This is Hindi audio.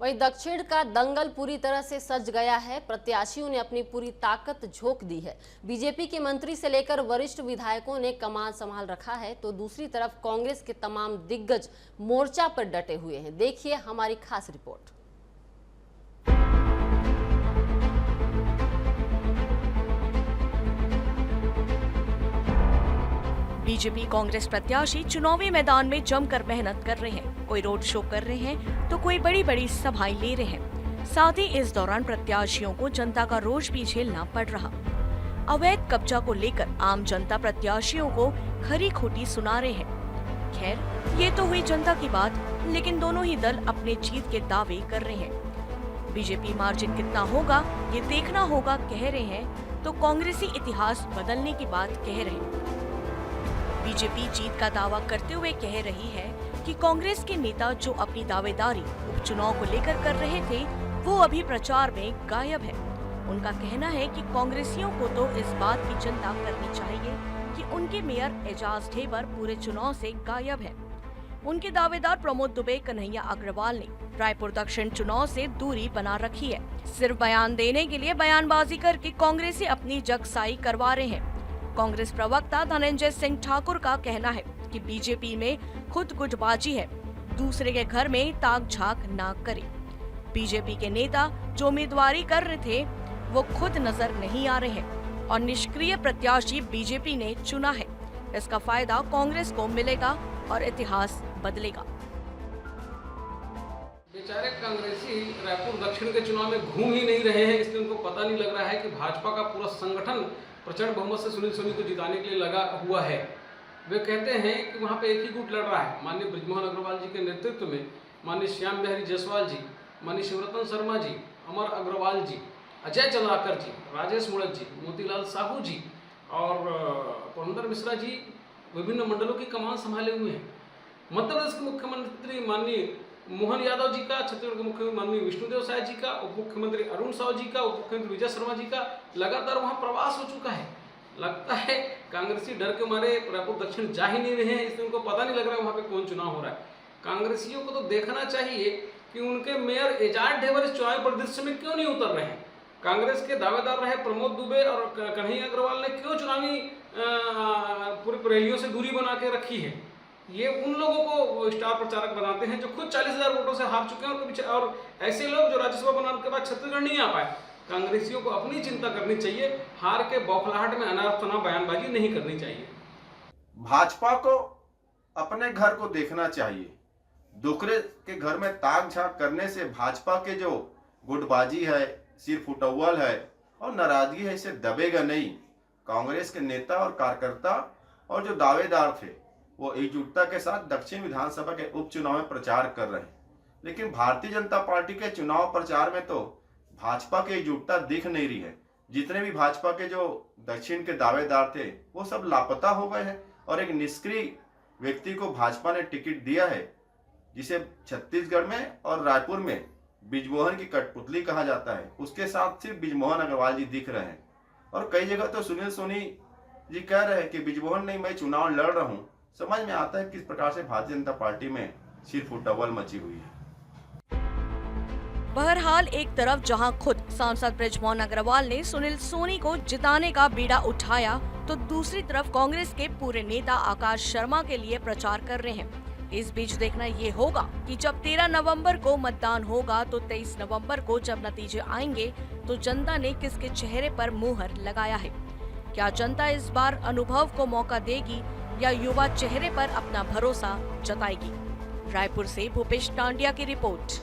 वहीं दक्षिण का दंगल पूरी तरह से सज गया है। प्रत्याशियों ने अपनी पूरी ताकत झोंक दी है। बीजेपी के मंत्री से लेकर वरिष्ठ विधायकों ने कमान संभाल रखा है, तो दूसरी तरफ कांग्रेस के तमाम दिग्गज मोर्चा पर डटे हुए हैं। देखिए हमारी खास रिपोर्ट। बीजेपी कांग्रेस प्रत्याशी चुनावी मैदान में जमकर मेहनत कर रहे हैं। कोई रोड शो कर रहे हैं तो कोई बड़ी बड़ी सभाएं ले रहे हैं। साथ ही इस दौरान प्रत्याशियों को जनता का रोष भी झेलना पड़ रहा। अवैध कब्जा को लेकर आम जनता प्रत्याशियों को खरी खोटी सुना रहे हैं। खैर, ये तो हुई जनता की बात, लेकिन दोनों ही दल अपने जीत के दावे कर रहे हैं। बीजेपी मार्जिन कितना होगा ये देखना होगा कह रहे हैं, तो कांग्रेसी इतिहास बदलने की बात कह रहे हैं। बीजेपी जीत का दावा करते हुए कह रही है कि कांग्रेस के नेता जो अपनी दावेदारी उपचुनाव को लेकर कर रहे थे, वो अभी प्रचार में गायब है। उनका कहना है कि कांग्रेसियों को तो इस बात की चिंता करनी चाहिए कि उनके मेयर एजाज ढेबर पूरे चुनाव से गायब है। उनके दावेदार प्रमोद दुबे, कन्हैया अग्रवाल ने रायपुर दक्षिण चुनाव से दूरी बना रखी है। सिर्फ बयान देने के लिए बयानबाजी करके कांग्रेसी अपनी जगसाई करवा रहे हैं। कांग्रेस प्रवक्ता धनंजय सिंह ठाकुर का कहना है कि बीजेपी में खुद गुटबाजी है, दूसरे के घर में ताक झाक ना करे। बीजेपी के नेता जो उम्मीदवारी कर रहे थे वो खुद नजर नहीं आ रहे हैं और निष्क्रिय प्रत्याशी बीजेपी ने चुना है। इसका फायदा कांग्रेस को मिलेगा और इतिहास बदलेगा। बेचारे कांग्रेसी रायपुर दक्षिण के चुनाव में घूम ही नहीं रहे हैं, इसलिए उनको पता नहीं लग रहा है कि भाजपा का पूरा संगठन प्रचंड बहुमत से सुनील सोनी को जिताने के लिए लगा हुआ है। वे कहते हैं कि वहाँ पे एक ही गुट लड़ रहा है। माननीय बृजमोहन अग्रवाल जी के नेतृत्व में माननीय श्याम बिहारी जायसवाल जी, माननीय शिवरतन शर्मा जी, अमर अग्रवाल जी, अजय चंद्राकर जी, राजेश मुड़त जी, मोतीलाल साहू जी और पुरंदर मिश्रा जी विभिन्न मंडलों की कमान संभाले हुए हैं। मध्य प्रदेश के मुख्यमंत्री माननीय मोहन यादव जी का, छत्तीसगढ़ के मुख्यमंत्री माननीय विष्णुदेव साय जी का, उप मुख्यमंत्री अरुण साव जी का, उप मुख्यमंत्री विजय शर्मा जी का लगातार वहां प्रवास हो चुका है। लगता है कांग्रेसी डर के मारे रायपुर दक्षिण जा ही नहीं रहे हैं, इसलिए उनको पता नहीं लग रहा है वहां पे कौन चुनाव हो रहा है। कांग्रेसियों को तो देखना चाहिए कि उनके मेयर एजाज ढेबर इस चुनावी परिदृश्य में क्यों नहीं उतर रहे हैं। कांग्रेस के दावेदार रहे प्रमोद दुबे और कन्हैया अग्रवाल ने क्यों चुनावी पूरी रैलियों से दूरी बना के रखी है। ये उन लोगों को स्टार प्रचारक बनाते हैं जो खुद 40,000 वोटों से हार चुके हैं और ऐसे लोग जो राज्यसभा बनाने के बाद छत्तीसगढ़ नहीं आ पाए। कांग्रेसियों को अपनी चिंता करनी चाहिए, हार के बौखलाहट में अनाप-शनाप बयानबाजी नहीं करनी चाहिए। भाजपा को अपने घर को देखना चाहिए। दूसरे के घर में ताक झाक करने से भाजपा के जो गुटबाजी है, सिर फुटौल है और नाराजगी है, इसे दबेगा नहीं। कांग्रेस के नेता और कार्यकर्ता और जो दावेदार थे वो एकजुटता के साथ दक्षिण विधानसभा के उपचुनाव में प्रचार कर रहे हैं, लेकिन भारतीय जनता पार्टी के चुनाव प्रचार में तो भाजपा की एकजुटता दिख नहीं रही है। जितने भी भाजपा के जो दक्षिण के दावेदार थे वो सब लापता हो गए हैं और एक निष्क्रिय व्यक्ति को भाजपा ने टिकट दिया है, जिसे छत्तीसगढ़ में और रायपुर में बृजमोहन की कठपुतली कहा जाता है। उसके साथ सिर्फ बृजमोहन अग्रवाल जी दिख रहे हैं और कई जगह तो सुनील सोनी जी कह रहे हैं कि बृजमोहन नहीं, मैं चुनाव लड़ रहा हूं। समझ में आता है किस प्रकार से भारतीय जनता पार्टी में सिर फुटौल मची हुई है। बहरहाल एक तरफ जहां खुद सांसद बृजमोहन अग्रवाल ने सुनील सोनी को जिताने का बीड़ा उठाया, तो दूसरी तरफ कांग्रेस के पूरे नेता आकाश शर्मा के लिए प्रचार कर रहे हैं। इस बीच देखना ये होगा कि जब 13 नवंबर को मतदान होगा तो 23 नवंबर को जब नतीजे आएंगे तो जनता ने किसके चेहरे पर मुहर लगाया है। क्या जनता इस बार अनुभव को मौका देगी या युवा चेहरे पर अपना भरोसा जताएगी? रायपुर से भूपेश टांडिया की रिपोर्ट।